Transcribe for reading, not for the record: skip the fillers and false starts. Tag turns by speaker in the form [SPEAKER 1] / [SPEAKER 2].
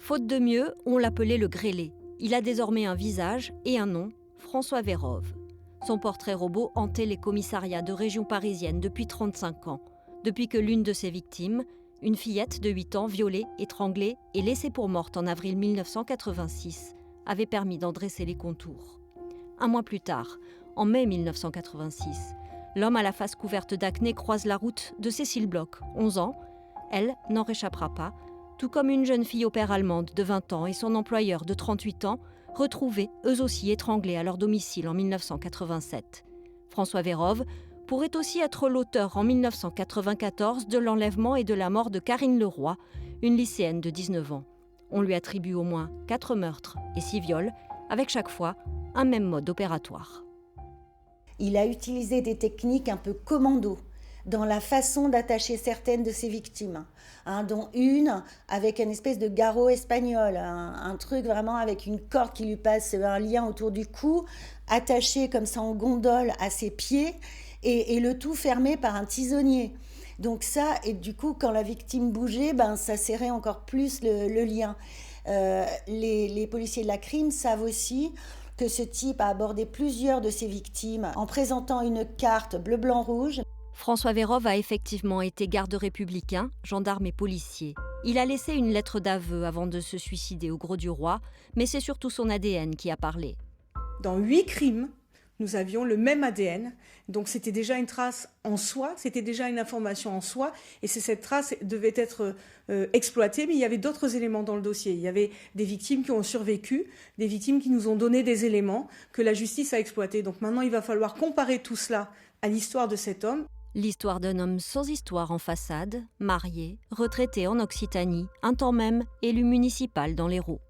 [SPEAKER 1] Faute de mieux, on l'appelait le grêlé. Il a désormais un visage et un nom, François Vérove. Son portrait robot hantait les commissariats de région parisienne depuis 35 ans, depuis que l'une de ses victimes, une fillette de 8 ans violée, étranglée et laissée pour morte en avril 1986, avait permis d'en dresser les contours. Un mois plus tard, en mai 1986, l'homme à la face couverte d'acné croise la route de Cécile Bloch, 11 ans. Elle n'en réchappera pas, tout comme une jeune fille au père allemande de 20 ans et son employeur de 38 ans, retrouvés eux aussi étranglés à leur domicile en 1987. François Vérove pourrait aussi être l'auteur en 1994 de l'enlèvement et de la mort de Karine Leroy, une lycéenne de 19 ans. On lui attribue au moins 4 meurtres et 6 viols, avec chaque fois un même mode opératoire.
[SPEAKER 2] Il a utilisé des techniques un peu commando dans la façon d'attacher certaines de ses victimes, dont une avec une espèce de garrot espagnol, un truc vraiment avec une corde qui lui passe un lien autour du cou, attaché comme ça en gondole à ses pieds, et le tout fermé par un tisonnier. Donc ça, et du coup, quand la victime bougeait, ça serrait encore plus le lien. Les policiers de la crime savent aussi que ce type a abordé plusieurs de ses victimes en présentant une carte bleu-blanc-rouge.
[SPEAKER 1] François Vérove a effectivement été garde républicain, gendarme et policier. Il a laissé une lettre d'aveu avant de se suicider au Grau du Roi, mais c'est surtout son ADN qui a parlé.
[SPEAKER 3] Dans 8 crimes, nous avions le même ADN, donc c'était déjà une trace en soi, c'était déjà une information en soi, et cette trace devait être exploitée, mais il y avait d'autres éléments dans le dossier. Il y avait des victimes qui ont survécu, des victimes qui nous ont donné des éléments que la justice a exploités. Donc maintenant, il va falloir comparer tout cela à l'histoire de cet homme.
[SPEAKER 1] L'histoire d'un homme sans histoire en façade, marié, retraité en Occitanie, un temps même élu municipal dans l'Hérault.